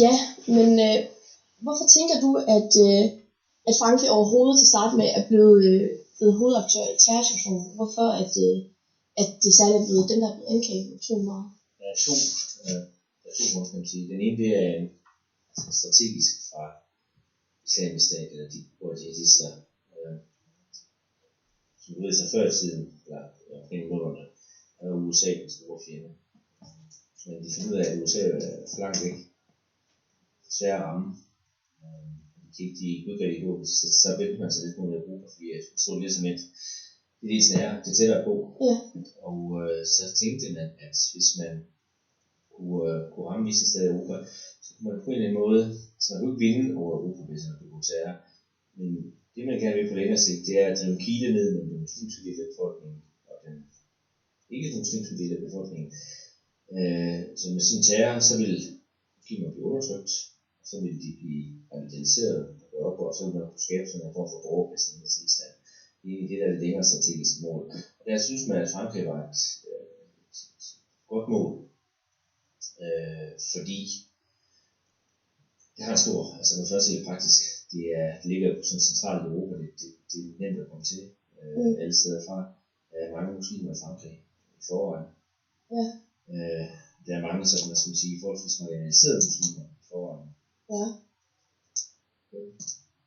Ja, men hvorfor tænker du, at Frankrig overhovedet til start med er blevet hovedaktør i terrorsituationen? Hvorfor at det særligt er blevet den, der er blevet angrebet to meget? Der er to grunde, kan man sige. Den ene, det er strategisk fra Islamisk Stat, eller de jihadister. Som du ved, så før i tiden, eller omkring nullerne, der var USA den store fjende. Men de fandt ud af, at USA er for langt væk. Svære at ramme. De kunne ikke rigtig gå, så vendte man sig lidt mod Europa, fordi jeg så lidt som et det er sådan her, det tættere på. Ja. Og så tænkte man, at hvis man kunne ramme visse steder i Europa, så kunne man på en eller anden måde, så man kunne ikke vinde over Europa, hvis man kunne terror. Men det man gerne vil på længere sigt, det er at drive kile ned med den muslimske del af befolkningen, og den ikke-muslimske del af befolkningen. Så med sådan terror, så vil muslimer blive undertrykt, og så vil de blive radikaliseret og gøre op, og så vil man kunne skabe sådan en form for borgerkastning i tilstand. Det er det længere strategiske mål. Og der synes man, at Frankrig var et godt mål, fordi det har en stor, altså man først siger praktisk, det ligger på sådan centralt Europa, det er nemt at komme til alle steder fra. Der er mange muslimer i Frankrig i forvejen. Ja. Der er mange, sådan, hvad skal man sige, forholdsvis marginaliserede muslimer i forvejen. Ja.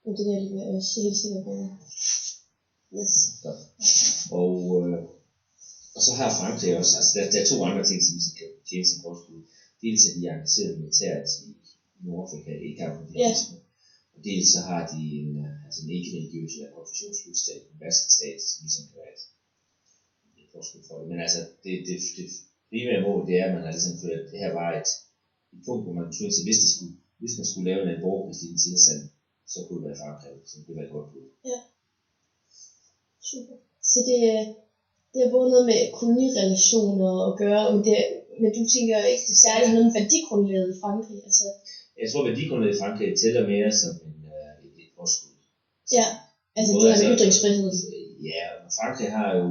Og det er jeg også helt sikker på. Yes. Og så har Frankrig også, altså der er to andre ting, som kan tjene som påskud. Dels er de engageret militært i Nordafrika i kampen mod terrorisme. Og dels så har de en ikke-religiøs eller konfessionsfuld stat, en vaskestat, som ligesom kan være et påskud for det. Men altså, det primære mål, det er, at man har ligesom ført, det her var et punkt, hvor man kunne sige, hvis man skulle lave en borgerkrig i tilstand, så kunne det være Frankrig, så det var et godt bud. Ja. Super. Så det er både noget med kolonirelationer at gøre, men du tænker ikke, det særligt har noget med værdigrundlaget i Frankrig? Altså. Jeg tror, værdigrundlaget i Frankrig tæller mere som et påskud. Ja, altså det her med ytringsfrihed. Ja, og Frankrig har jo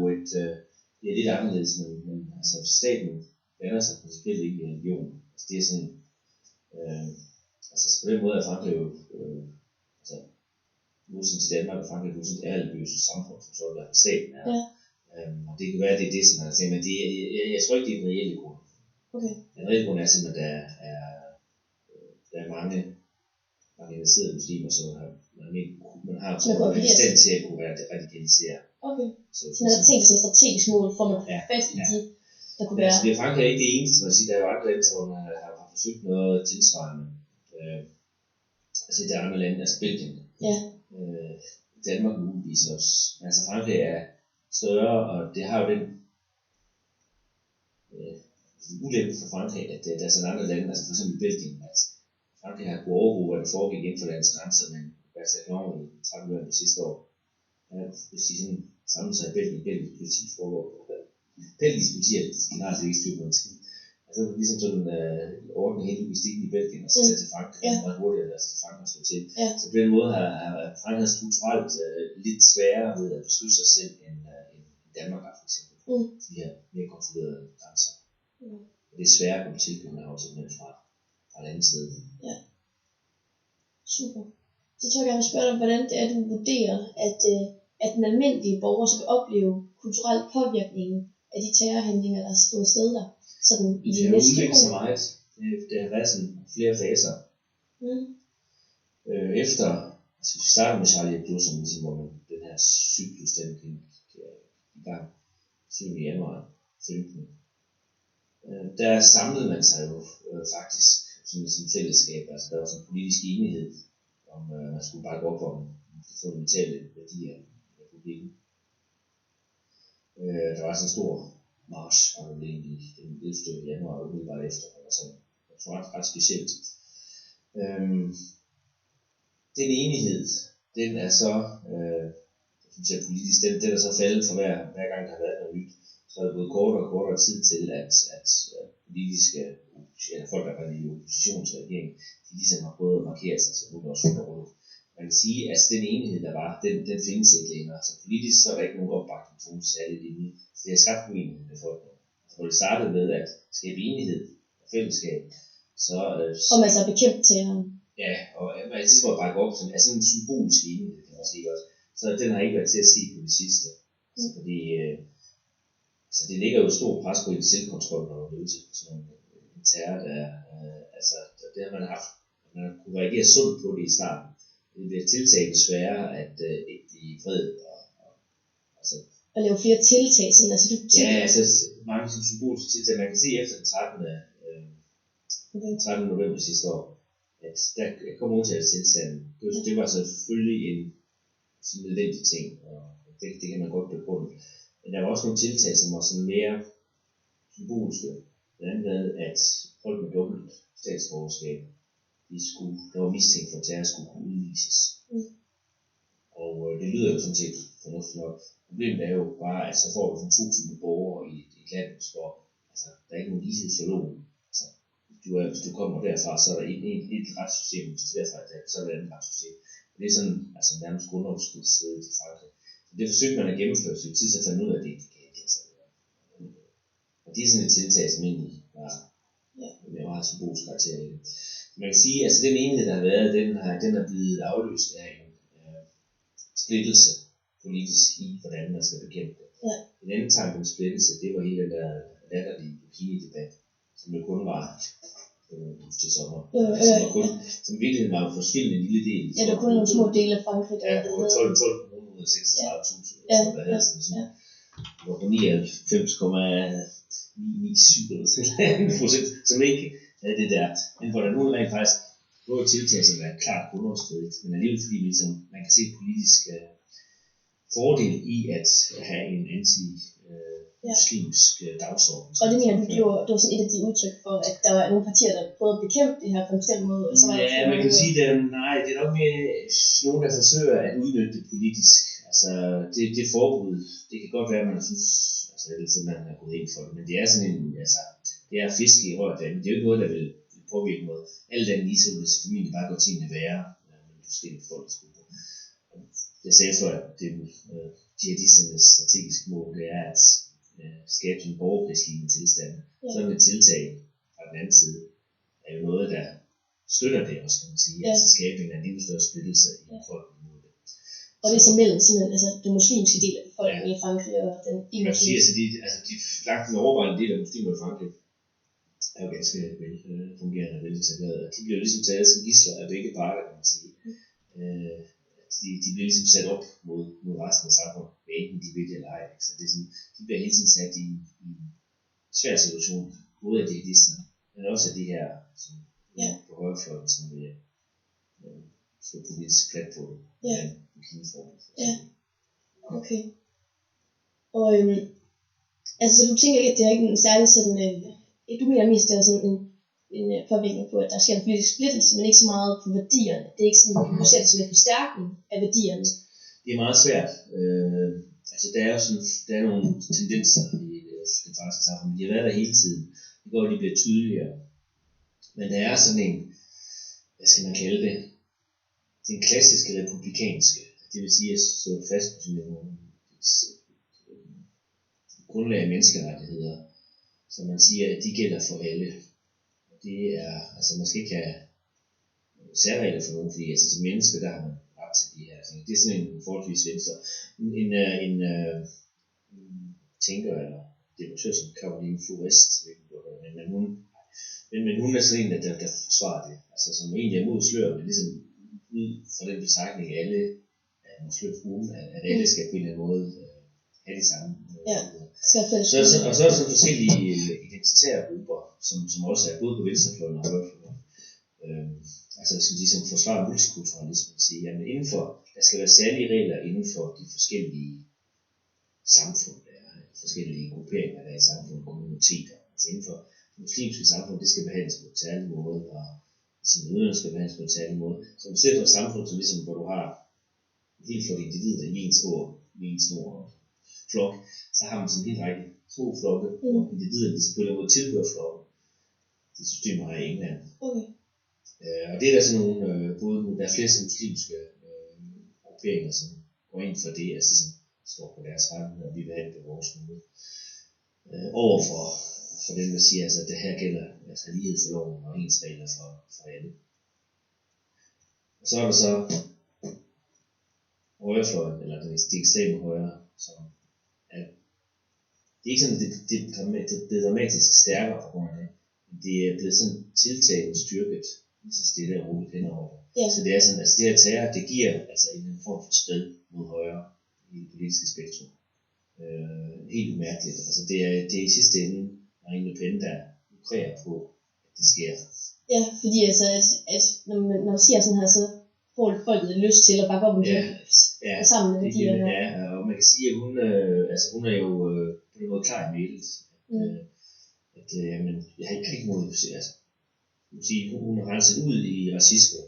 det er lidt anderledes, men altså staten blander sig principielt ikke i religion. Altså det er sådan, altså på den måde er Frankrig jo, modsat til Danmark og Frankrig, det er religiøse samfund, som så er staten er. Ja. Og det kan være, det er det, som man har tænkt, men jeg tror ikke, det er den reelle grund. Okay. Den reelle grund er simpelthen, at der er mange marginaliserede muslimer, som man har været i stand til at kunne være radikalisere. Okay. Så man har tænkt sig et strategisk mål, for at man kan fat i de, der kunne være. Altså, det er Frankrig ikke det eneste, man siger, der er jo andre lande, hvor man har forsøgt noget tilsvarende. Altså der er andre lande, altså Belgien. Ja. Danmark muligvis også. Altså Frankrig er større, og det har jo den ulempe for Frankrig, at der er sådan andre lande, altså for eksempel Belgien, at Frankrig har kunnet overvåge, hvad der foregik inden for landets grænser, men Bataclan i 30'erne sidste år, hvis de sådan samlet sig i Belgisk politi foregår, Belgisk politi er generelt ikke styr på en skid. Altså ligesom sådan ordning helt logistikken i Belgien, og så tage til Frankrig, og hurtigt at til Frankrig slå til. Ja. Så på den måde har Frankrig strukturelt lidt sværere ved at beskytte sig selv, end Danmark har for eksempel. De her mere kontrollerede grænser. Og det er sværere at komme til, når man har simpelthen fra et andet sted. Ja. Super. Så tror jeg vil spørge dig, hvordan det er, du vurderer, at den almindelige borger så vil opleve kulturel påvirkning af de terrorhandlinger, der er stået sted der. Sådan i de næste år. Det har så meget. Det har været sådan flere faser. Efter, altså vi startede med Charlie Hebdo, som ligesom hvor den her cyklus, den gik i gang 7. januar 15. Der samlede man sig jo faktisk som fællesskab, altså der var sådan en politisk enighed, om man skulle bakke op om de fundamentale værdier i republikken. Der var sådan en stor march, og det blev egentlig den 11. januar umiddelbart efter, og sådan ret specielt. Den enighed, den er så, politisk, den er så faldet for hver gang der har været noget nyt. Så er det gået kortere og kortere tid til, at politiske, eller folk, der var i opposition til regeringen, de ligesom har prøvet at markere sig, så nu er det også rundt. Man kan sige, at den enighed, der var, den findes ikke længere. Så politisk så er der ikke nogen opbakning til nogen særlig linje. Så det har skabt uenighed med befolkningen. Så når det startede med at skabe enighed og fællesskab, Og man så er bekæmpe til ham. Ja, og jeg synes, at bakke op sådan, er sådan en symbolsk enhed, kan man sige også. Så den har ikke været til at se på det sidste. Altså, fordi altså, det ligger jo et stort pres på en selvkontrol, når man er ude til sådan en terror, der altså, det har man haft. Man har kunne reagere sundt på det i starten. Det bliver tiltagende sværere at ikke blive vred. Altså, og lave flere tiltag, sådan, altså du ja, altså mange sådan symbolske tiltag. Man kan se efter den 13. november sidste år, at der kom undtagelsestilstanden. Det var selvfølgelig en nødvendig ting, og det kan man godt begrunde. Men der var også nogle tiltag, som var sådan mere symbolske. Blandt andet med, at folk med dobbelt statsborgerskab, der var mistænkt for terror, skulle kunne udvises. Og det lyder jo sådan set fornuftigt nok. Problemet er jo bare, at så får du sådan 2 typer borgere i et land, hvor altså, der er ikke nogen lighed for loven. Altså, hvis du kommer derfra, så er der et retssystem, hvis du er derfra, så er der et andet retssystem. Og det er sådan, altså nærmest grundlovsstridigt i Frankrig. Så det forsøgte man at gennemføre, så tid til at finde ud af, at det ikke kan altså. Og det er sådan et tiltag, som egentlig var med meget symbolsk karakter i det. Man kan sige, at altså, den enhed, der har været, den er blevet afløst af en splittelse politisk i, hvordan man skal bekæmpe det. Ja. En anden tanke om splittelse, det var hele den der latterlige bikini-debat, som jo kun var til sommer. Som virkelig var en forsvindende lille del. Ja, det var kun nogle små dele af Frankrig. Ja, det var 12 kommuner ud af 36.000. Ja. Der havde sådan noget. Det var på 99,997%, som ikke havde det der. Men hvor der nu rent faktisk både tiltag, som er klart grundlovsstridigt, men alligevel fordi man kan se politisk fordel i at have en anti-muslimsk dagsorden. Og det mener du, det var sådan et af de udtryk for, at der var nogle partier, der prøvede at bekæmpe det her på en bestemt måde? Og så var man kan sige, at det er nok mere nogen, der forsøger at udnytte det politisk. Altså, det forbud, det kan godt være, at man synes, altså ellers man har gået ind for det, men det er sådan en, altså, det er fiske i rørt vand. Det er jo ikke noget, der vil påvirke noget. Alt andet lige, så vil det formentlig bare gå tingene værre, med forskellige folkesgrupper. Jeg sagde før, at det jihadisternes strategiske mål, det er at skabe en borgerkrigslignende tilstand. Ja. Sådan et tiltag fra den anden side er jo noget, der støtter det også, kan man sige. Ja. Altså skabing af en endnu større splittelse i folk imod det. Og det er så mellem simpelthen, altså den muslimske del af befolkningen i Frankrig og den ikke-muslimske. De langt den overvejende del af muslimer i Frankrig er jo ganske fungerende og veletableret. De bliver ligesom taget som gidsler af begge parter, kan man sige. De bliver ligesom sat op mod resten af samfundet, hvad enten de vil det eller ej. Så det er sådan, de bliver hele tiden sat i en svær situation, både af jihadister, men også af de her som på højrefløjen, som vil få politisk plat på det. Ja. Okay. Og altså så du tænker ikke, at det er ikke en særlig sådan, du mener mest, det er sådan en påvirkning på, at der sker en politisk splittelse, men ikke så meget på værdierne. Det er ikke sådan, at du ser det som en forstærkning af værdierne. Det er meget svært. Altså der er jo sådan, der er nogle tendenser i det franske samfund, de har været der hele tiden. Det går, de bliver tydeligere. Men der er sådan en, hvad skal man kalde det, den klassiske republikanske, det vil sige at stå fast på sådan nogle grundlag af menneskerettigheder, som man siger, at de gælder for alle. Det er, altså man skal ikke have særregler for nogen, fordi altså som menneske, der har man ret til de her ting. Det er sådan en forholdsvis venstre. En tænker, eller debattør som Caroline Fourest, men hun er sådan en, der forsvarer det. Altså som egentlig er mod slør, men ligesom ud fra den betragtning, at alle at alle skal på en eller anden måde have de samme. Og så er der sådan forskellige identitære grupper, som også er både på venstrefløjen og højrefløjen. Altså som forsvarer multikulturalisme. Jamen indenfor, der skal være særlige regler inden for de forskellige samfund, der er forskellige grupperinger, der er i samfundet, kommuniteter. Altså inden for det muslimske samfund, det skal behandles på en særlig måde, og som jøderne skal behandles på en særlig måde. Så man ser for et samfund, som ligesom, hvor du har helt for individer i en stor flok, så har man sådan en helt række små flokke, hvor individerne de selvfølgelig må tilhøre flokken. Det system har i England. Okay. Og det er der sådan nogle, både der er flere muslimske grupperinger, som går ind for det, altså som står på deres ret, og vi vil have det på vores måde. Overfor dem, der siger, altså, at det her gælder altså lighed for loven og ens regler for alle. Og så er der så højrefløjen, eller det ekstreme højre, som er, det er ikke sådan, det er dramatisk stærkere på grund af det, men det er blevet sådan tiltagende styrket, lige så stille og roligt henover det. Ja. Så det er sådan, altså det her terror, det giver altså en form for skridt mod højre i det politiske spektrum. Helt umærkeligt. Altså det er i sidste ende Marine Le Pen, der lukrerer på, at det sker. Ja, fordi altså, at når man sker sådan her, så får folket lyst til at bakke op om det, og sammen med de her. Ja, og man kan sige, at hun er jo på den måde klar i mailet. Jamen, jeg har ikke noget at sige. Altså, hun har renset ud i racisme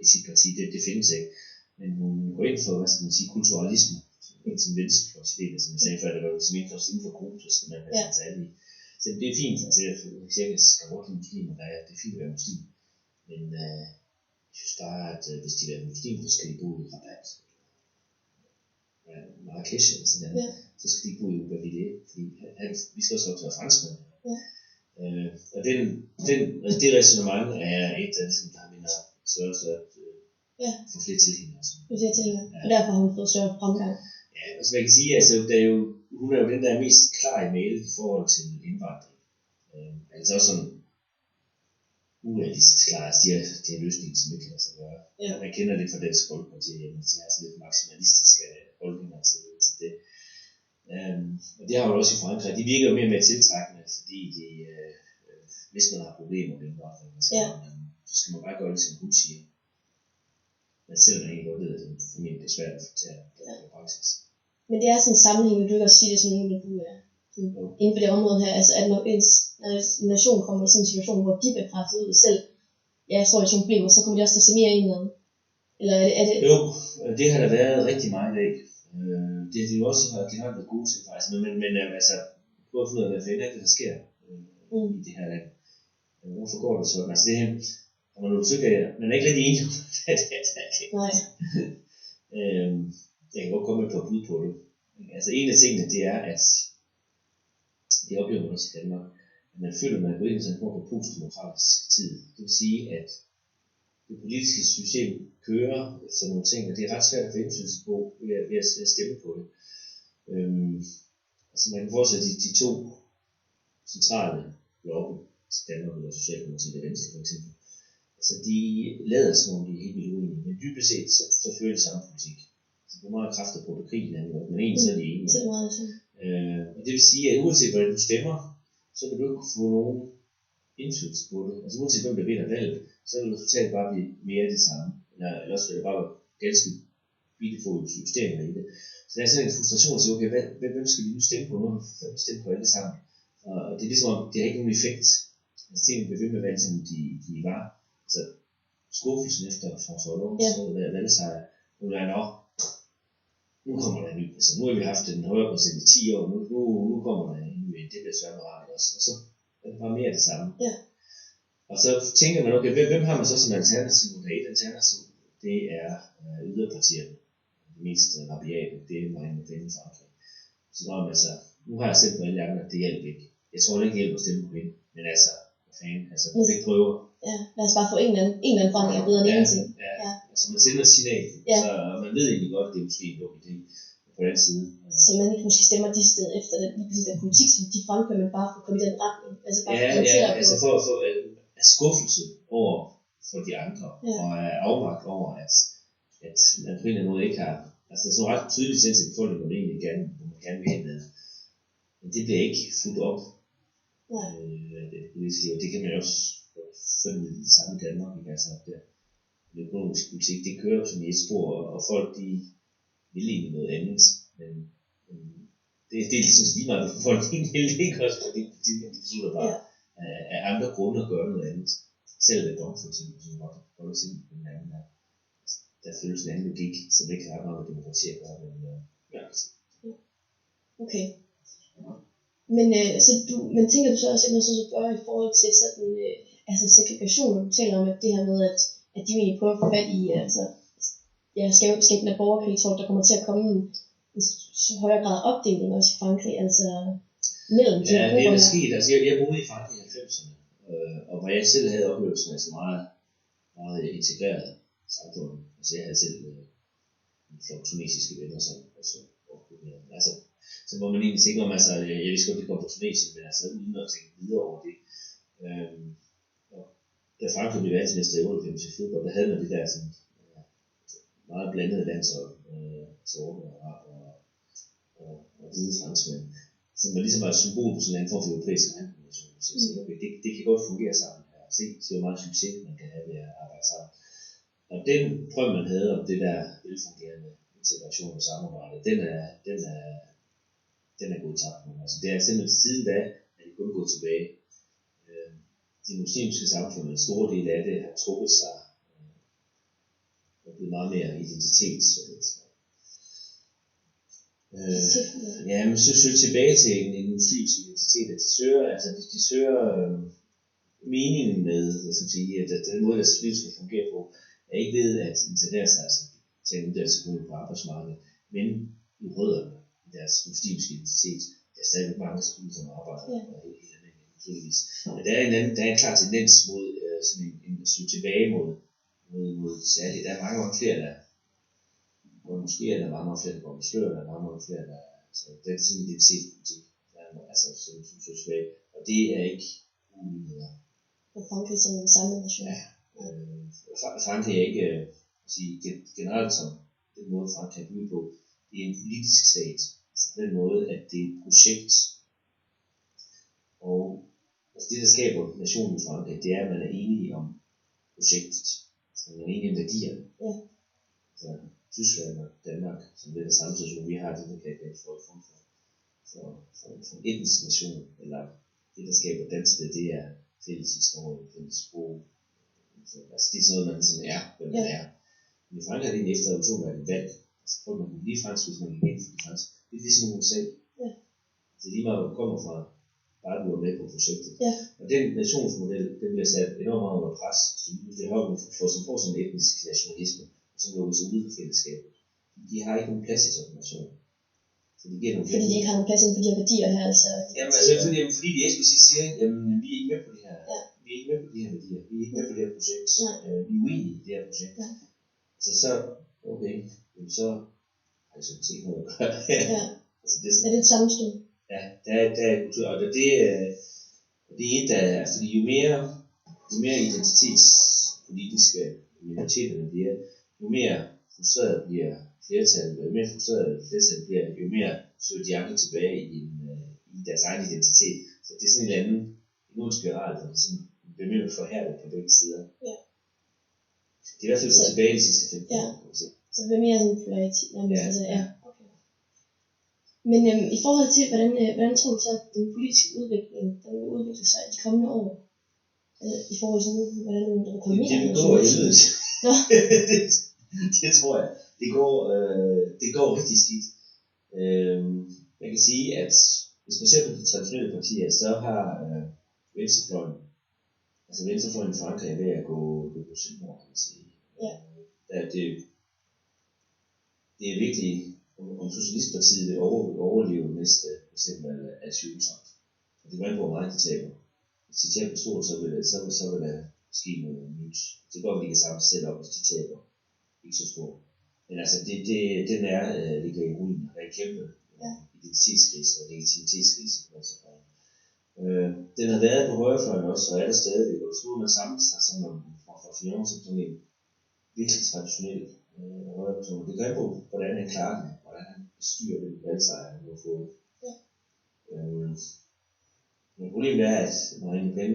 i sit parti, det findes ikke. Men hun går ind for, hvad skal man sige, kulturalisme. Ind som venstrefløjsidé, som jeg sagde før, det var jo som inden for gruppe, så skal man være særlig. Så det er fint, altså jeg siger, at jeg skal godt lide muslimer, det er fint at være muslim. Men jeg synes bare, at hvis de er muslimer, så skal de bo i Rabat. Marrakesh eller sådan noget, så skal de ikke bo i Ubervilliers, fordi vi skal også være franskmænd. Og det resonemang er et af det, der har mener størrelse at få flere tilhængere. Og derfor har hun fået større fremgang. Ja, altså man kan sige, altså hun er jo den, der er mest klar i mailet i forhold til indvandring. Altså også sådan urealistisk klar, altså de har løsninger, som ikke kan lade sig gøre. Ja. Man kender det fra Dansk Folkeparti, at de har sådan lidt maksimalistiske holdninger til det. Og det har jo også i Frankrig. De virker jo mere med tiltrækkende, fordi hvis man har problemer med indvandring, så skal man bare gøre det, som hun siger. Men selvom man egentlig godt ved, at det formentlig er svært at få til at praksis. Men det er sådan en sammenhæng, du kan også sige det sådan nu, du er inden for det område her, altså at når en nation kommer i sådan en situation, hvor de bliver presset ud selv, står i sådan problemer, så kommer de også til at se mere ind med. Eller er det? Jo, det har der været rigtig meget af. Det er de også generelt været gode til faktisk, men altså, prøv at finde ud af, hvad fanden er det, der sker i det her land. Hvorfor går det sådan? Altså det her, og man er ikke rigtig enig om, at det er. Nej. Jeg kan godt komme med på bud på det. Altså en af tingene, det er, at det oplever man også i Danmark, at man føler, at man er gået ind i sådan en form for postdemokratisk tid. Det vil sige, at det politiske system kører sådan nogle ting, og det er ret svært at få indflydelse på ved at stemme på det. Altså man kan forestille de to centrale blokke, Danmark og Socialdemokratiet og Venstre for eksempel, altså de lader som om de er helt vildt uenige, men dybest set så fører de samme politik. Så det er meget kræfter på det krigen, men egentlig så er de enige. Og det vil sige, at uanset hvordan du stemmer, så vil du ikke få nogen indflydelse på det. Altså uanset hvem der vinder valget, så vil resultatet bare blive mere det samme. Eller også vil det bare være ganske bitte få justeringer i det. Så der er sådan en frustration at sige, okay, hvem skal vi nu stemme på? Nu har vi stemt på alle sammen. Og det er ligesom om, det har ikke nogen effekt. Altså tingene bliver ved med valg, som de var. Altså skuffelsen efter François Hollandes valgsejr, nu kommer der en ny præsident. Nu har vi haft den højere præsident i 10 år, nu kommer der en ny, det bliver svært med rart også. Og så er det bare mere det samme. Ja. Og så tænker man, okay, hvem har man så som alternativ? Der er et alternativ, det er yderpartierne. Det mest rabiate, det er Marine Le Pen i Frankrig. Så når man så, nu har jeg stemt på alle andre, det hjælper ikke. Jeg tror ikke hjælper at stemme på hende, men altså, hvad fanden, altså, vi ikke prøver. Ja, lad os bare få en eller anden forandring bedre end ingenting. Ja, altså man sender et signal, så man ved egentlig godt, at det er måske en dum idé på den side. Så man ikke måske stemmer de steder efter den politik, som de fremfører, men bare for at komme i den retning. Altså bare altså for at få skuffelse over for de andre, og afmagt over, at man på en eller anden måde ikke har, altså der er sådan ret tydeligt sens i befolkningen, hvor man gerne vil hen med. Men det bliver ikke fuldt op. Det politiske, og det kan man jo også finde det samme i Danmark, ikke? Altså den økonomiske politik, det kører som i et spor, og folk de vil egentlig noget andet, men det er ligesom lige meget, at folk vil ikke også, fordi de beslutter bare af andre grunde at gøre noget andet. Selv ved dom for eksempel, som godt holder til den anden, der føles en anden logik, som ikke har noget med demokrati at gøre, men Okay. Men tænker du så også, at gøre i forhold til sådan, altså segregation, når du taler om, at det her med, at de egentlig prøver at få fat i, altså, skæbnen af borgerkrig, tror der kommer til at komme en højere grad opdeling også i Frankrig, altså mellem de her grupper. Ja, det er der sket. Altså, jeg boede i Frankrig i 90'erne, Og hvor jeg selv havde oplevelsen af så meget integreret samfund. Altså jeg havde selv en flok tunesiske venner, som også altså, så må man egentlig tænke om, altså, jeg vidste godt, det kom fra Tunesien, men altså uden at tænke videre over det. Og da Frankrig blev verdensmester i 98 i fodbold, der havde man det der sådan, meget blandede landshold, sorte og araber og hvide franskmænd, som var ligesom var et symbol på sådan en form for europæisk handkombination. Så okay, det kan godt fungere sammen her. Se hvor meget succes man kan have ved at arbejde sammen. Og den drøm, man havde om det der velfungerende integration og samarbejde, den er gået tabt nu. Altså det er simpelthen siden da, at det kun gået tilbage. De muslimske samfund, en stor del af det, har trukket sig og blevet meget mere identitetsfælles. Ja, men så søger tilbage til en muslimsk identitet, at de søger meningen med, hvad skal man sige, at den måde, deres liv skal fungere på, er ikke ved at integrere sig, altså tage en uddannelse på arbejdsmarkedet, men i rødderne i deres muslimske identitet. Der er stadig mange skoler, som arbejder helt almindeligt, naturligvis. Men der er en klar tendens mod sådan en søge tilbage mod særligt. Der er mange flere, der og måske er der mange flere, der går med slør, der er mange flere, der altså, det er sådan en identitetspolitik, altså som søger tilbage, og det er ikke uligheder. Og Frankrig som en samlet nation. Ja. Frankrig er ikke, generelt som den måde Frankrig er bygget på, det er en politisk stat. Altså på den måde, at det er et projekt. Og altså det, der skaber nationen i Frankrig, det er, at man er enige om projektet. Så man er enige om værdierne. Ja. Så Tyskland og Danmark, som det er den samme situation, vi har, det kan jeg ikke få et form for en etnisk nation, eller det, der skaber danskhed, det er fælles historie, fælles sprog. Altså det er sådan noget, man ligesom er, hvem man er. Men i Frankrig er det en efter revolution, der er et valg. Altså folk, man kan blive fransk, hvis man kan igen for de fransk. Det er ligesom en USA. Ja. Det er lige meget, hvor du kommer fra, bare du er med på projektet. Ja. Og den nationsmodel, den bliver sat enormt meget under pres, så det har får sådan en etnisk nationalisme, som lukker sig ude for fællesskabet. De har ikke nogen plads i sådan en nation. Så de giver nogle fordi de ikke har nogen plads inden for de her værdier her, altså. Jamen altså, fordi de eksplicit siger, jamen vi er ikke med på det her. Ja. Vi er ikke med på de her værdier. Vi er ikke med på det her projekt. Vi er uenige i det her projekt. Ja. Altså så, okay, jamen så har jeg sådan set noget at gøre. Ja. Altså, det er sådan, er det et sammenstød? Ja, der er kultur, og det er et af, fordi jo mere identitetspolitiske minoriteterne bliver, jo mere frustreret bliver flertallet, jo mere frustreret flertallet bliver, jo mere søger de andre tilbage i deres egen identitet. Så det er sådan en eller anden en spiral, hvor det sådan bliver mere forhærdet på begge sider. Ja. Det er i hvert fald gået tilbage de sidste 15 år, kan man se. Så det bliver mere sådan en polaritet. Ja. Okay. Men i forhold til, hvordan tror du så, at den politiske udvikling, den vil udvikle sig i de kommende år? I forhold til, hvordan der kommer mere? Det vil gå i lydet. Det tror jeg. Det går rigtig skidt. Jeg kan sige, at hvis man ser på de traditionelle partier, så har venstrefløjen i Frankrig er ved at gå selvmord, kan man sige. Ja. Det er virkelig, om Socialistpartiet vil overleve næste præsidentvalg af 20'erne. Og det går ikke på, hvor meget de taber. Hvis de taber stort, så vil der ske noget nyt. Det går, at de kan samle sig selv op, hvis de taber. Ikke så stort. Men altså, den ligger i ruinen. Der er en kæmpe identitetskrise og legitimitetskrise på venstrefløjen. Den har været på højrefløjen også, og er der stadigvæk. Og så må man samle sig sådan fra Fillon som sådan en virkelig traditionel højreperson. Det gør på, hvordan han klarer den, hvordan han bestyrer den valgsejr, han har fået. Ja. Men problemet er, at Marine Le Pen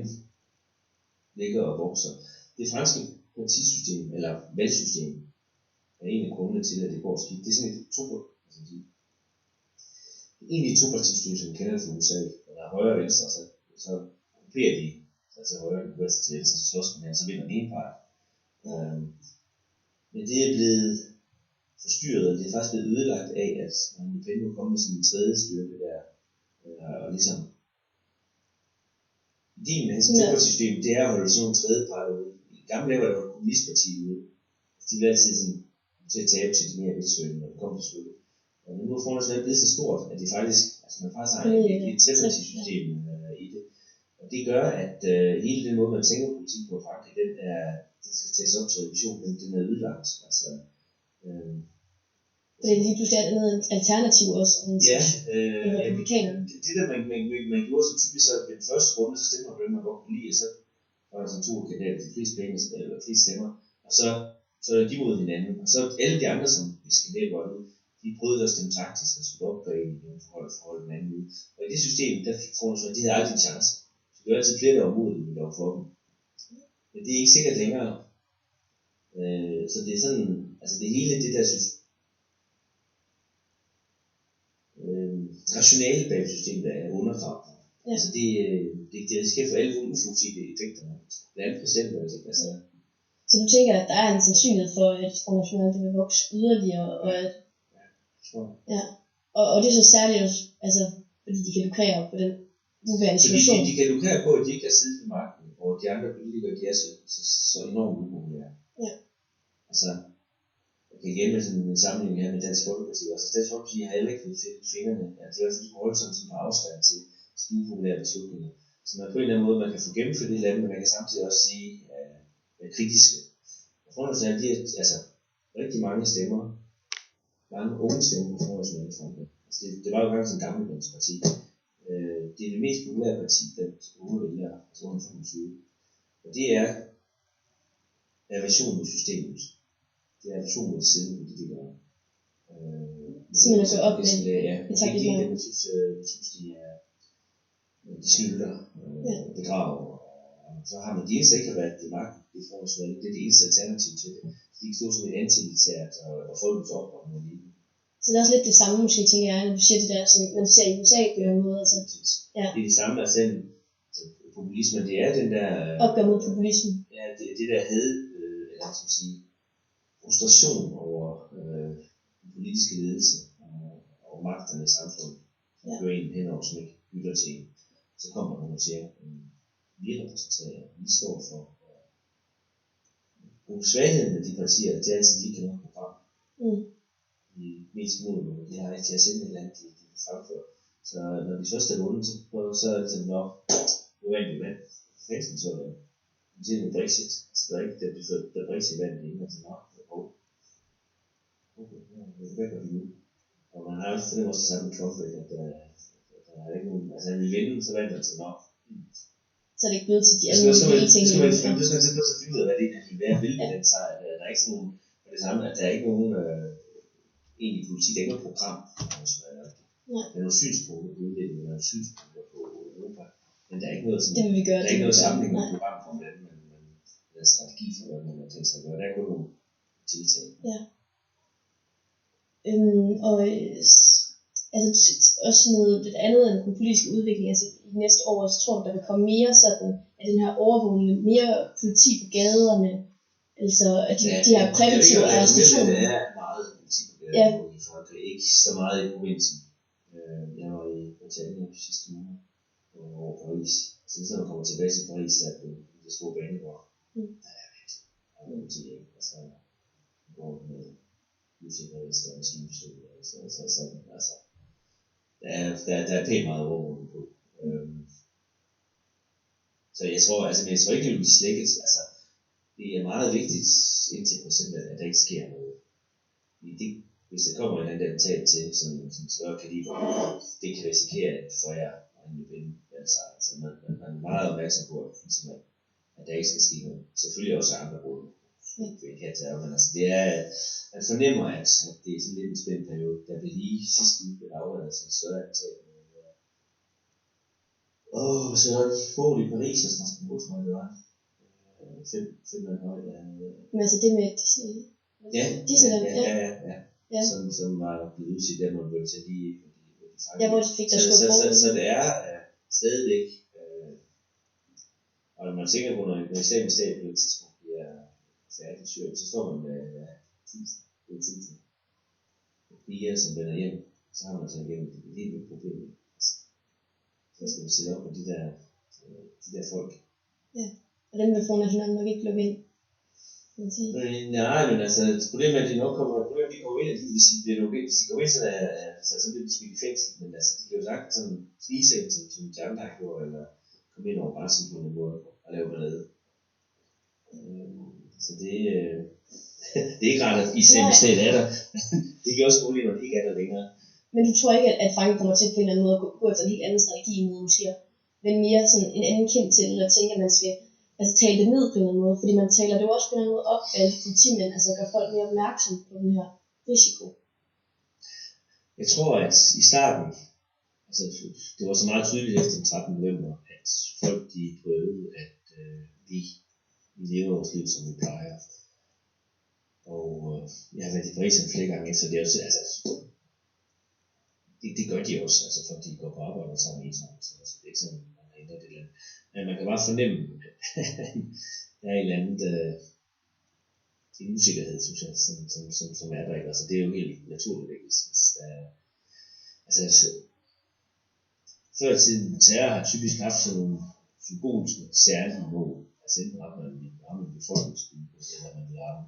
ligger og vokser. Det franske partisystem, eller valgsystem, er en af grundene til, at det går skidt. Det er sådan et topartisystem, som vi kender fra USA. Når der er højre og venstre, så grupperer de sig til højre og venstre til venstre, så slås man her, så vinder den ene part. Men det er blevet forstyrret, og det er faktisk blevet ødelagt af, at Marine Le Pen nu kommer med sådan en tredje styrke der, og ligesom ideen med sådan et topartisystem, det er at holde sådan nogle tredje part ude. I gamle dage var der jo kommunistpartiet ude. De ville altid sådan til at tabe til de mere vidsøgende, når det kom til stykket. Og nu er forholdet blevet så stort, at de faktisk, altså man faktisk har et trepartisystem i det. Og det gør, at hele den måde, man tænker politik på Frankrig, den skal tages op til revision, den er ødelagt. Altså, det er lige pludselig noget alternativ også, end republikanerne. Det der man gjorde så typisk, så ved den første runde, så stemmer man, man godt kunne lide, og så var der sådan to kandidater, de fleste penge, eller fleste stemmer, og så er de mod hinanden. Og så alle de andre, som vi skal lave godt ud, de prøvede at stemme taktisk og skulle op bag i forhold den anden ud. Og i det system, der får man så, de havde aldrig en chance. Så det er altid flere, der var mod det, der var for dem. Men det er ikke sikkert længere. Så det er sådan, altså det hele det der system, rationale bag systemet er undergravet. Ja. Altså det risikerer for alle uforudsete effekter. Blandt andet præsidentvalget. Altså. Så du tænker, at der er en sandsynlighed for, at Front National det vil vokse yderligere, og at ja. Og det er så særligt, altså, fordi de kan lukrere på den nuværende situation. De kan lukrere på, at de ikke har siddet ved magten, og de andre politikere, de er så enormt upopulære. Ja. Altså, jeg kan igen med sådan en sammenligning her med Dansk Folkeparti. Altså, Dansk Folkeparti har heller ikke fået fingrene. Ja, de har også holdt sådan på afstand til de upopulære beslutninger. Så man på en eller anden måde, man kan få gennemført det land, men man kan samtidig også sige, kritiske. Og Front National, de er altså rigtig mange stemmer. Mange unge stemmer på Front National i Frankrig. Altså det var jo engang sådan en gammeldags parti. Det er det mest populære parti blandt unge vælgere, altså under 25. Og det er aversion mod systemet. Det er aversion mod siden politikere. Så man kan op med ja, det er dem, jeg synes de skylder, bedrager. Så har man de eneste ikke været i magten i Front National. Det er det eneste alternativ til det. De kan stå som et antilitært og folkets oprør mod livet. Så det er også lidt det samme, måske tænker jeg, når du siger det der, som man ser i USA på en måde. Altså. Ja. Det er det samme, altså populismen, det er den der... Opgør mod populismen. Ja, det der eller som sige, frustration over den politiske ledelse og magterne i samfundet. Der kører en henover, som ikke lytter til en. Så kommer nogen og siger, vi repræsenterer, vi står for svagheden af de partier, det er altid de kan noget program. De mest mulige, de har ikke til at sende et eller andet, de fremfører. Så når de først er vundet, så er det sådan nok uendeligt vand. Fængsel så er det med Brexit. Så der er ikke, der Brexit vand i England, så nok. Okay, hvad gør vi nu? Og man har jo fornemt også det samme med Trump, at der er ikke nogen, altså han vil vinde, så vandt han så nok. Så er det ikke blevet til de almindelige ting. Det skal man så finde ud af, hvad det er, hvad vil med den sejr. Der er ikke sådan nogen, det samme, at der er ikke nogen egentlig politik, der er ikke noget program, der er nogle synspunkter på udviklingen, der er nogle synspunkter på Europa, men der er ikke noget sådan, det vil vi gøre, der er ikke noget sammenhængende program for, hvordan man en strategi for, hvad man har tænkt sig at gøre. Der er kun nogle tiltag. Ja. Og altså også noget lidt andet end den politiske udvikling, altså i næste år, så tror jeg, der vil komme mere sådan, at den her overvågning, mere politi på gaderne, altså at de her præventive arrestationer. Det er meget politi på gaderne i Frankrig, ikke så meget i provinsen. Jeg var i Italien sidste måned over Paris. Så hvis man kommer tilbage til Paris, så er det store banegård. Der er virkelig politi, ikke? Altså, går med usikkerhed og skinpistol, altså der er pænt meget overvågning på. Så jeg tror ikke, det vil blive slækket. Altså, det er meget vigtigt indtil for eksempel, at der ikke sker noget. Hvis der kommer en anden attentat til sådan større kaliber, det kan risikere at forære en vinde. Altså, man er meget opmærksom på, at der ikke skal ske noget. Selvfølgelig også andre grunde. Men altså, det er, man fornemmer, at det er sådan lidt en spændt periode. Der blev lige sidste uge blev afholdt sådan et større antal. Så var det bål i Paris og Strasbourg, tror jeg det var. 5 højt. Men altså det med Disney? Ja. Som var blevet udset, der må man til lige. Ja, hvor de fik der skudt på. Så det er stadigvæk, og når man tænker på, når Islamisk Stat på et tidspunkt bliver færdig i Syrien, så står man med 1000 piger, som vender hjem, så har man så igennem et helt nyt problem. Så skal man sætte op på de der folk. Ja, og dem vil Front National nok ikke lukke ind. Nej, men altså, problemet er, at de nok kommer ind, hvis de bliver lukket ind. Hvis de kommer ind, så bliver de smidt i fængsel, men altså, de kan jo sagtens sådan snige sig, som de andre har gjort, eller komme ind over grænsen på en måde og lave ballade. Så det er ikke rart, at Islamisk Stat er der. Det giver også muligt, når det ikke er der længere. Men du tror ikke, at Frankrig kommer til på en eller anden måde at gå efter en helt anden strategi mod måske men mere sådan en anden kendt til, eller tænke, at man skal tale det ned på en eller anden måde, fordi man taler det jo også på en eller anden måde op af politimænd, altså gør folk mere opmærksom på den her risiko. Jeg tror, at i starten, altså det var så meget tydeligt efter den 13. november, at folk de prøvede, at vi lever vores liv, som vi plejer. Og jeg har været i Paris flere gange efter, det er også, altså, det gør de også, altså folk de går på arbejde og tager med sammen, så det er ikke sådan, man har ændret det land. Men man kan bare fornemme, at der er et eller andet, en usikkerhed, synes jeg, som er der ikke. Altså det er jo helt naturligt, ikke? Altså, før i tiden, terror har typisk haft sådan nogle symbolske særlige mål. Altså enten rammer man en befolkningsgruppe, eller man vil ramme.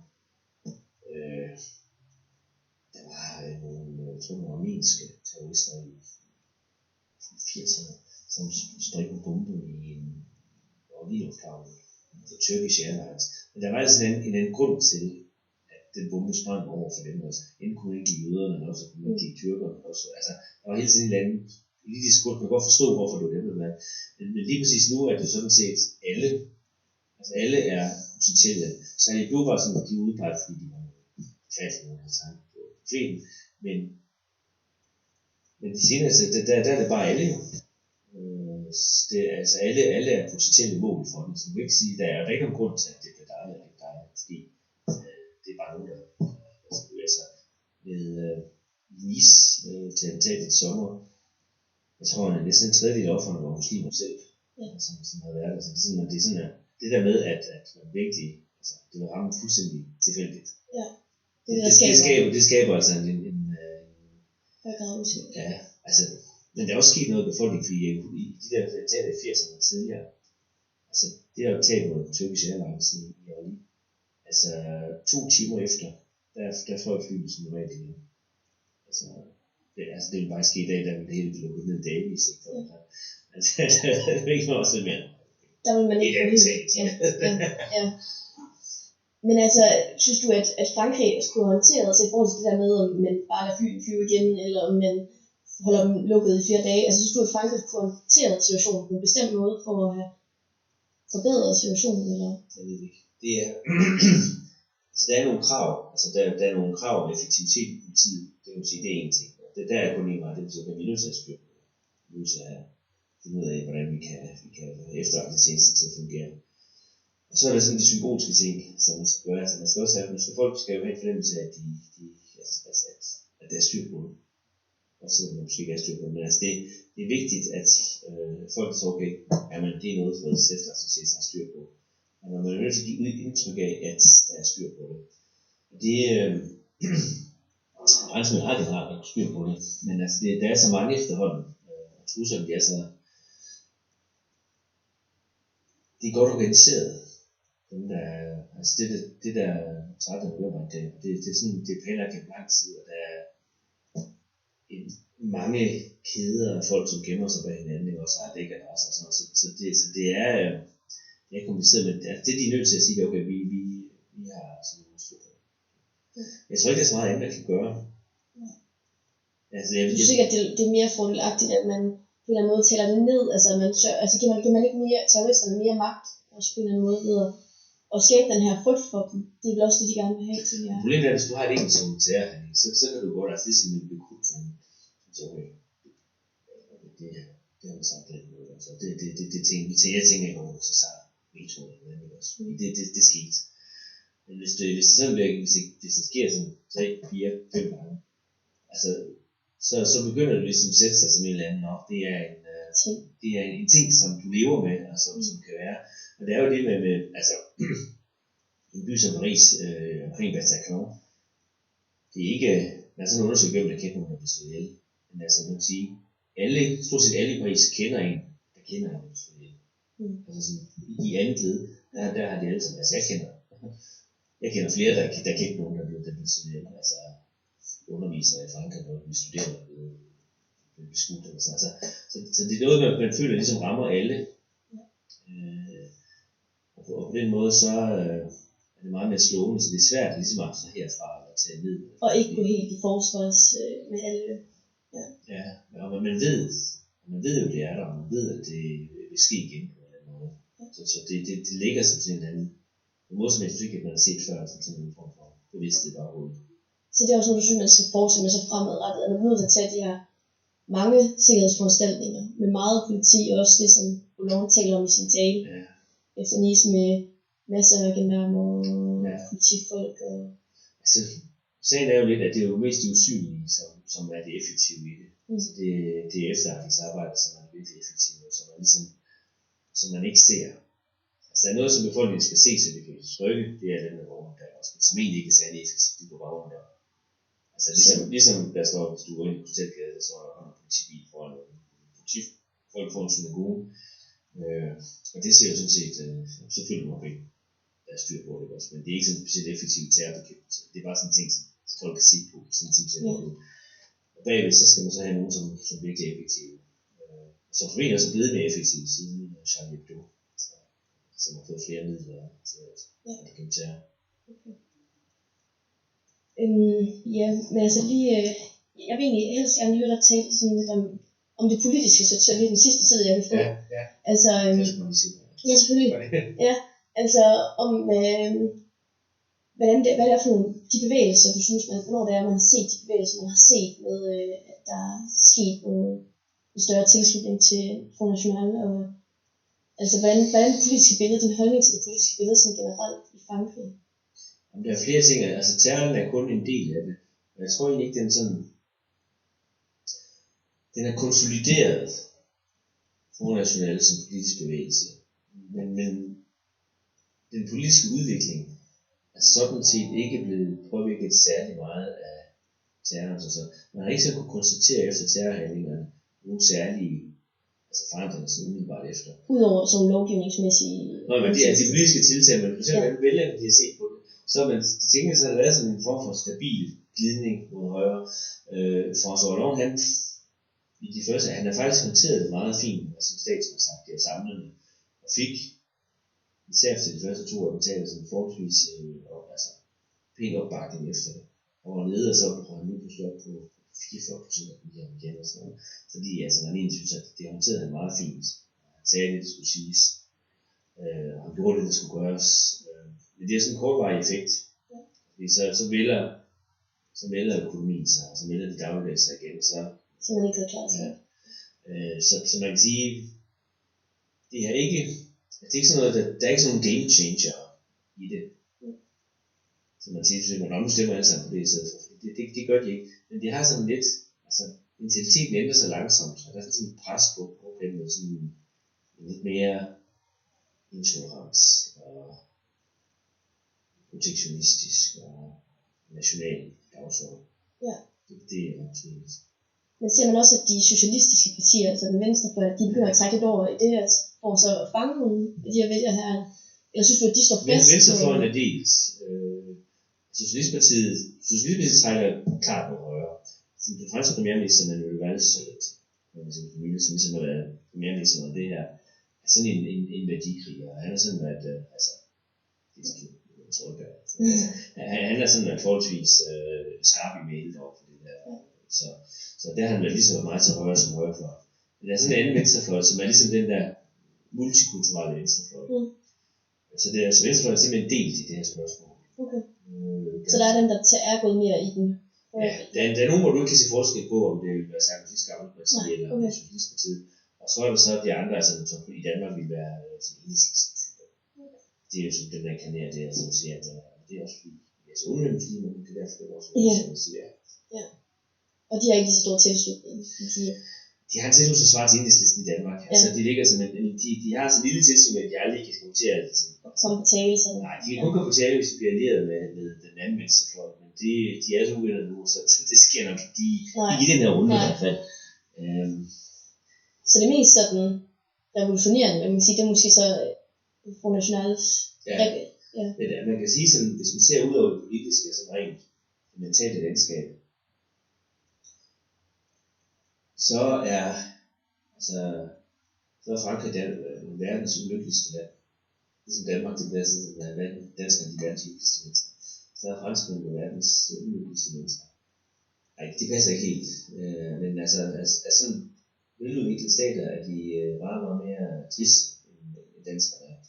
Der var nogle armenske terrorister i 80'erne, som sprængte en bombe i en lufthavn, altså Turkish Airlines. Men der var altså en anden grund til, at den bombe sprang over for dem også. Enten kunne ikke give jøderne, men også kunne ikke give tyrkerne også. Altså, der var hele tiden en eller anden politisk grund. Man kan godt forstå, hvorfor det var dem, der. Men lige præcis nu er det sådan set alle. Altså alle er potentielle. Så i Blue var sådan, at de udpeget, fordi de var fattige, nogen har sagt på profeten. Men de senere, der er det bare alle jo. Altså alle er potentielle mål for den, så man kan ikke sige, der er ikke nogen grund til, at det bliver dig eller ikke dig, fordi det er bare nogen, der bevæger sig med Nice til attentatet i sommer. Jeg tror, at næsten en tredjedel af offerne var muslimer selv, som havde været der. Så det er sådan, det der med, at man virkelig, altså det vil ramme fuldstændig tilfældigt. Ja. Det skaber altså en ja, altså, men der er også sket noget i befolkningen, fordi i de der attentater i 80'erne tidligere, altså det har jo talt mod Turkish Airlines i Orly. Altså 2 timer efter, der fløj flyet som normalt igen. Altså det ville bare ske i dag, der ville det hele blive lukket ned dagvis, ikke? Altså det er ikke noget også mere. Der vil man ikke ja. Men altså, synes du, at Frankrig skulle håndtere sig i forhold til det der med, om man bare lader flyet flyve igen, eller om man holder dem lukket i 4 dage? Altså, synes du, at Frankrig kunne håndtere situationen på en bestemt måde for at have forbedret situationen? Eller? Jeg ved ikke. Det er, altså, der er nogle krav. Altså, der er nogle krav om effektivitet i politiet. Det kan man sige, det er en ting. Der er kun en vej. Det betyder, at vi er nødt til at styre på. Vi er nødt til at finde ud af, hvordan vi kan efterretningstjenesten til at fungere. Og så er der sådan de symbolske ting, som man skal gøre. Altså, man skal også have, folk skal jo have en fornemmelse af, at der er styr på det. Også selvom man måske ikke er styr på det. Men altså, det er vigtigt, at folk så okay, jamen det er noget, for vores efterretningstjeneste har styr på. Og man er nødt til at give indtryk af, at der er styr på det. Og det Franskmænd har generelt styr på det. Men altså, der er så mange efterhånden. Og trusserne, de er så... Det er godt organiseret. Altså det der 13. november, det er sådan, det er planlagt gennem lang tid, og der er mange kæder af folk, som gemmer sig bag hinanden, og så har det ikke adresser og sådan noget. Så det er kompliceret, men det er de nødt til at sige, okay, vi har sådan nogle styr på det. Jeg tror ikke, der er så meget andet, der kan gøre. Altså, jeg synes ikke, at det er mere fordelagtigt, at man på en eller anden måde tæller det ned, altså giver man ikke mere terroristerne mere magt, også på en eller anden måde ved at skabe den her frygt for dem. Det er vel også det, de gerne vil have til jer. Problemet er, at hvis du har et enkelt som terrorhandling, så kan du godt, altså ligesom en bekrudt, så det har man sagt på den måde. Altså, jeg tænker ikke over til sig, metroen eller andet også. Det skete. Men hvis det sådan bliver, hvis det sker sådan 3, 4, 5 gange, altså, så begynder det ligesom at sætte sig som en eller anden op. Det er en ting, som du lever med, og som kan være. Men det er jo det med altså, en by som Paris, omkring Bataclan, det er ikke, der er sådan en undersøgelse, hvem der kender nogen, der bliver slået ihjel. Men altså, man kan sige, stort set alle i Paris kender en, der kender en, der bliver slået ihjel. Altså sådan, i andet led, der har de alle sammen, altså jeg kender flere, der kender nogen, der bliver slået ihjel. Altså, undervisere i Frankrig, og vi studerende bliver skudt. Så det er noget, man føler ligesom rammer alle. Og på den måde så er det meget mere slående, så det er svært ligesom at herfra at tage ned. Og ikke gå helt i forsvars med alle. Ja, og man ved jo, det er der, og man ved, at det vil ske igen på en eller anden måde. Så det ligger som sådan en anden, på måde som jeg synes ikke, at man har set før, som sådan en form for bevidsthed baghoved. Så det er også noget, du synes, man skal fortsætte med så fremadrettet, at man er nødt til at tage de her mange sikkerhedsforanstaltninger med meget politi, og også det, som Boulogne taler om i sin tale. Ja. Efter Nice med masser af gendarmer og politifolk. Og... Altså, sagen er jo lidt, at det er jo mest det usynlige, som er det effektive i det. Så det er efterretningsarbejde, som er virkelig effektivt, som man ikke ser. Altså, der er noget, som befolkningen skal se, så det kan trykke, det er den der vogn der også, men som egentlig ikke er særlig effektivt, det går bare under. Altså, ligesom der står, hvis du går ind på Hotelgade, så er der en politibil foran noget. Politifolk får en synagoge, og det ser jo sådan set, selvfølgelig må ikke der er styr på det også, men det er ikke sådan specielt effektivt terrorbekæmpelse. Det er bare sådan en ting, som folk kan se på, sådan en ting ser ud. Og bagved, så skal man så have nogen, som virkelig er effektive. Som formentlig også er blevet mere effektive siden Charlie Hebdo, som har fået flere midler til at bekæmpe terror. Okay. Ja, men altså lige, jeg vil egentlig helst gerne høre dig tale sådan lidt om det politiske, så lige den sidste tid, jeg vil få. Ja. Altså, ja, selvfølgelig. Ja, altså om, hvad det er for nogle, de bevægelser, du synes, hvornår det er, man har set de bevægelser, man har set med, at der er sket en større tilslutning til Front National, og altså hvordan det politiske billede, din holdning til det politiske billede som generelt i Frankrig? Der er flere ting, altså terroren er kun en del af det. Jeg tror egentlig ikke, den er konsolideret Front National som politisk bevægelse. Men den politiske udvikling er sådan set ikke blevet påvirket særlig meget af terroren. Så man har ikke så kunne konstatere efter terrorhandlingerne nogle særlige forandringer som umiddelbart efter. Udover som lovgivningsmæssige... Nå, men det er de politiske tiltag, men for eksempel vælgerne, de har set på det, så har man tænkt sig, at der har været sådan en form for stabil glidning mod højre. François Hollande, han i de første, han har faktisk håndteret det meget fint, som statsminister sagt, det er samlende, og fik især efter de første 2 attentater sådan forholdsvis pæn opbakning efter det. Og var nede, og så har han nu pludselig op på 44% af dem igen og sådan noget. Fordi altså, man egentlig synes, at det håndterede han meget fint. Han sagde det, skulle siges. Og han gjorde det, der skulle gøres. Men det er sådan en kortvarig effekt. Fordi så vælger økonomien sig, og så vælger de dagligdags sig igen. Så man ikke er klar til det. Så man kan sige, det er ikke sådan noget, der er ikke sådan en game changer i det. Så man siger, at nu stemmer alle sammen på det i stedet for. Det gør de ikke. Men de har sådan lidt, altså mentaliteten ændrer sig langsomt. Og der er sådan et pres på dem med sådan en lidt mere intolerans og protektionistisk og national dagsorden. Ja. Det er ret tydeligt. Men ser man også, at de socialistiske partier, altså den venstrefløj, de begynder at trække lidt over i det her, for så at fange nogle af de her vælgere her? Eller synes du, at de står fast? Venstrefløjen er delt. Socialistpartiet trækker klart på højre. Den franske premierminister Manuel Valls, som ligesom har været premierminister med det her, er sådan en værdikriger. Han er sådan, at han er sådan en forholdsvis skarp i mailet over for det der. Så der har han været ligesom meget til højre som højrefløj. Men der er sådan en anden venstrefløj, som er ligesom den der multikulturelle venstrefløj. Så det er altså venstrefløjen simpelthen delt i det her spørgsmål. Okay. Så der er dem, der er gået mere i den? Ja, der er nogen, hvor du ikke kan se forskel på, om det vil være Sarkozy's gamle parti eller Socialistpartiet. Og så er der så de andre, altså, som i Danmark vil være sådan enhedslistetyper. Det er jo sådan den der kanær der, som siger, at det er også fordi, altså uden muslimer, det er derfor, det er også siger. Ja. Og de har ikke lige så stor tilslutning, de har en tilslutning, som svarer til enhedslisten i Danmark. Ja. Altså, de ligger som de har så lille tilslutning, at de aldrig kan kommentere det. Og komme på tale sådan. Nej, de kan kun komme på tale, hvis de bliver allieret med den anden venstrefløj. Men de er så uvenner nu, så det sker nok ikke i den her runde i hvert fald. Så det mest sådan revolutionerende, man kan sige, det er måske så Front Nationals Man kan sige sådan, hvis man ser ud over det politiske, sådan rent mentalt landskab, så er Frankrig verdens ulykkeligste land. ligesom Danmark, det bliver sådan, danskerne, de er verdens lykkeligste mennesker. Så er franskmænd jo verdens ulykkeligste mennesker. Nej, det passer ikke helt. Men altså sådan veludviklede stater er de meget, meget mere triste end danskerne er.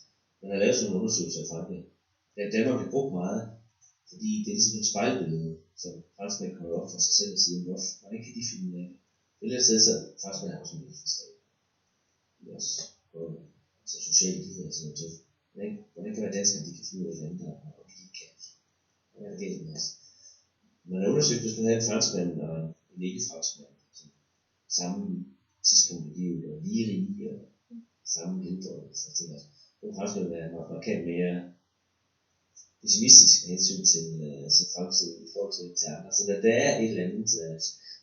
Man har lavet sådan en undersøgelse af Frankrig. Danmark har brugt meget, fordi det er ligesom et spejlbillede, som franskmænd kommer op for sig selv og siger, hvordan kan de finde det? Det er et sted, så franskmænd har også en velfærdsstat. Det er også altså sociale ligheder og sådan noget. Hvordan kan være danskere, de kan finde ud af andre, og de ikke kan? Hvad er det galt med os? Man har undersøgt, hvis man havde en franskmand og en ikke-franskmand, samme tidspunkt i livet, og lige rige, og samme helbred, så jeg tænker, at franskmand er markant mere pessimistisk med hensyn til sin fremtid i forhold til andre. Så der er et eller andet,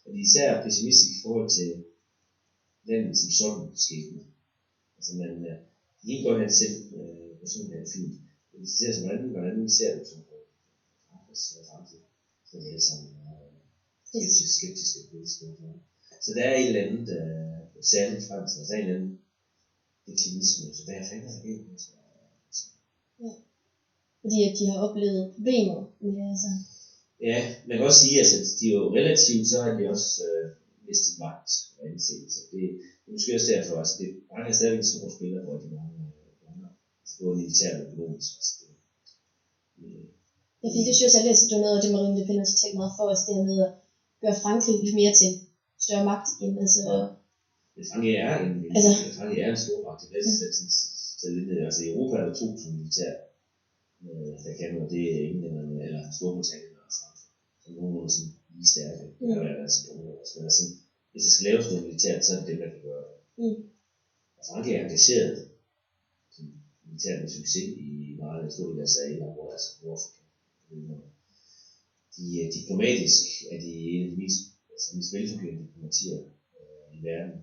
og de er især pessimistisk i forhold til landet som sådan skæbne. Altså man helt godt have det selv, personen er fint. Men hvis det ser som hvordan ser du som på fremtid, så er det alle sammen skeptiske politiske. Så der er et eller andet særligt fransk, altså en eller anden deklinisme, så hvad fanden er det egentlig? Ja. Fordi at de har oplevet problemer med altså. Ja, man kan også sige, at altså, de er jo relativt, så har de også mistet magt og anseelse. Det er måske også derfor, altså det er stadigvæk en stor spiller, hvor de mange både militært og økonomisk. Ja, fordi det synes jeg læser du noget af det, Marine Le Pen også talt meget for os, det her med at gøre Frankrig lidt mere til større magt igen. Altså, Frankrig er en stor magt. Altså i Europa er der 2 militær, der kan noget, det er englænderne eller Storbritannien og Frankrig. Så nogle er sådan lige stærke. Det kan være altså men altså, hvis det skal laves noget militært, så er det dem, der kan gøre det. Og Frankrig er engageret militært med succes i meget stor del af Sahel og altså Nordafrika. Diplomatisk er de en af de mest velfungerende diplomatier i verden.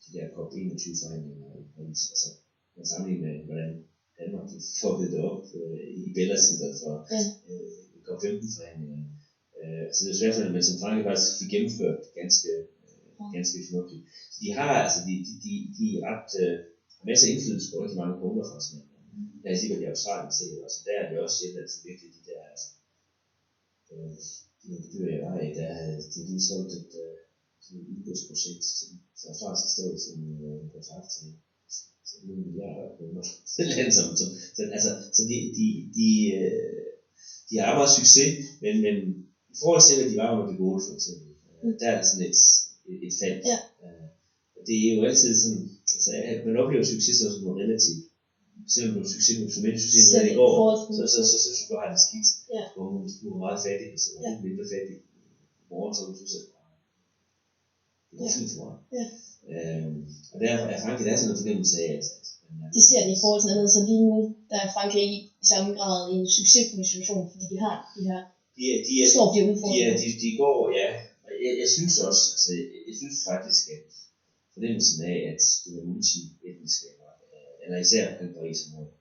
De der COP21 forhandlinger i Paris. Altså, man sammenligner med, hvordan Danmark fuckede det op i Bellacenteret for COP15 forhandlingerne. Så det er svært for, at man som Frankrig faktisk fik gennemført ganske fornuftigt. Så de har altså, de er ret masser af indflydelse på rigtig mange punkter fra sådan. Jeg er sikkert i Australien set, og så der er det også et af de virkelig de der de byer jeg var i, der havde de lige solgt et udbudsprojekt til australske sted, som blev sagt til 100 milliarder kroner. Så de har meget succes, men i forhold til, hvad de var under det gode, for eksempel, der er der sådan et fald. Ja. Det er jo altid sådan, altså man oplever succes som noget relativt. Selvom du er succes med det i går, så synes du har det skidt. Ja. Hvor du er meget fattig, så er lidt mindre fattig i morgen, så du synes, at det er fint for mig. Ja. Og derfor er Frankrig, der er sådan en fornemmelse af, at de ser det i forhold til andet, så lige nu, der er Frankrig ikke i samme grad i en succesfuld situation, fordi de har de her står de udfordringer. De går, ja. Jeg synes også, altså jeg synes faktisk, at fornemmelsen af, at du er multietnisk, eller især på Paris-området,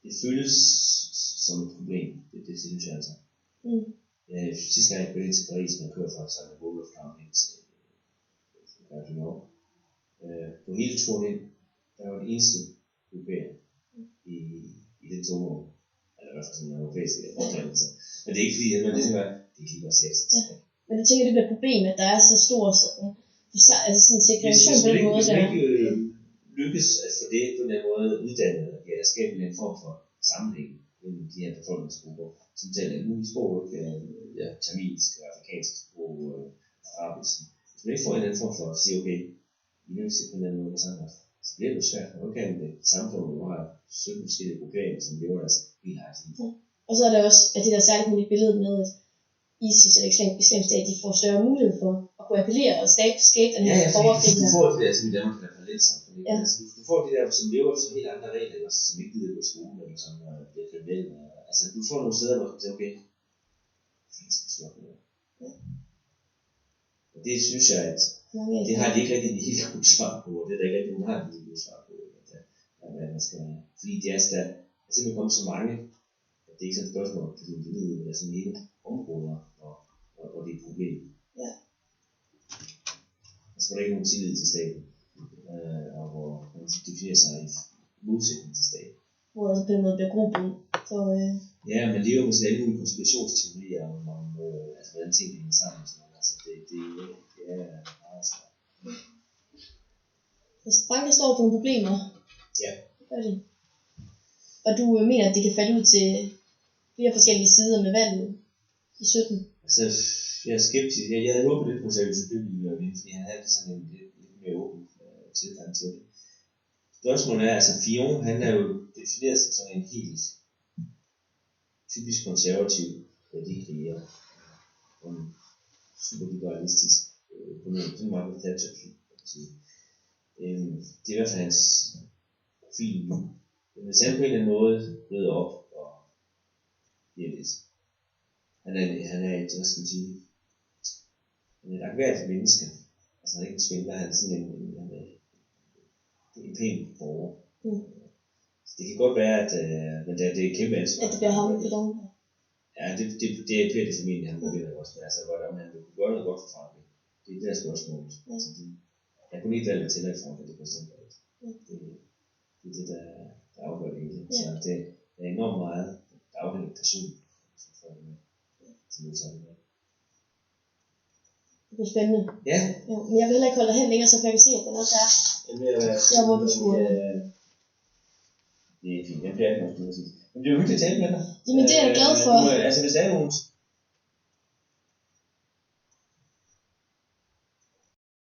det føles som et problem. Det synes jeg altså. Sidste gang jeg kørte ind til Paris, man kører fra Saint Gaulle Lufthavn ind til Gare. På hele turen ind, der var det eneste europæer i den togvogn. Eller i hvert fald sådan en europæisk opdannelse. Men det er ikke fordi, at man ligesom det kan være sæt. Men du tænker, det bliver et problem, at der er så stor sådan en segregation på den måde, der lykkes at få det på den måde uddannet, at skabe en form for sammenhæng mellem de her befolkningsgrupper, som taler en sprog, tamilsk, afrikansk sprog, arabisk. Hvis man ikke får en anden form for at sige, okay, vi vil se på en anden måde sammen, så bliver det jo svært. Man kan det samfund, hvor man har 17 forskellige grupperinger, som lever deres helt eget liv. Og så er der også, at det der særligt med det billede med, at ISIS eller Islamisk Stat, de får større mulighed for at kunne appellere og skabe den her borgerkrig. Du får det der, som i Danmark kan være parallelsamfund. Ja. Altså, du får det der, som lever så helt andre regler, som ikke gider gå i skole, eller som bliver kriminelle. Altså, du får nogle steder, hvor du siger, okay, fint skal slå det. Og det synes jeg, at det har de ikke rigtig en helt god svar på, og det er der ikke rigtig nogen har en helt god svar på. Fordi det er simpelthen kommet så mange, at det ikke er sådan et spørgsmål til individet, men det er sådan hele områder, hvor det er et problem. Ja. Altså, hvor der ikke er nogen tillid til staten, og hvor man definerer sig modsætning til staten. Hvor der på en måde bliver grobund for... Ja, men det er jo måske alle mulige konspirationsteorier om altså, hvordan tingene hænger sammen. Og sådan noget. Altså, det er meget svært. Hvis banker står for nogle problemer, Ja. det gør de. Og du mener, at det kan falde ud til flere forskellige sider med valget i 17? Altså, jeg er skeptisk. Jeg havde håbet lidt på, at det ville være vildt, fordi han havde sådan en lidt mere åben tilgang til det. Spørgsmålet er, altså Fillon, han er jo defineret som sådan en helt typisk konservativ værdighed og en superliberalistisk sådan meget Thatcher, kan man sige. Det er i hvert fald hans profil nu. Men hvis han på en eller anden måde rydder op og bliver lidt, han er et, hvad skal man sige, han er et akværdigt menneske. Altså han er ikke en svindler, han er sådan en pæn borger. Det kan godt være, at men det er et kæmpe ansvar. At det bliver ham i dom. Ja, det bliver det formentlig, han vurderer også. Altså, hvordan han vil kunne gøre noget godt for Frankrig. Det er det der spørgsmål. Ja. Altså, jeg kunne ikke valge til at Frankrig, det præsident. Det er det, der afgør det hele. Ja. Så det er enormt meget, der afhænger af personen. Det bliver spændende. Ja. Men jeg vil heller ikke holde dig hen længere, så jeg kan se, at den også er der, hvor du skulle... Det er fint, jeg bliver ikke noget. Men det er jo hyggeligt at tale med dig. Jamen det er jeg glad for. Altså hvis der er nogen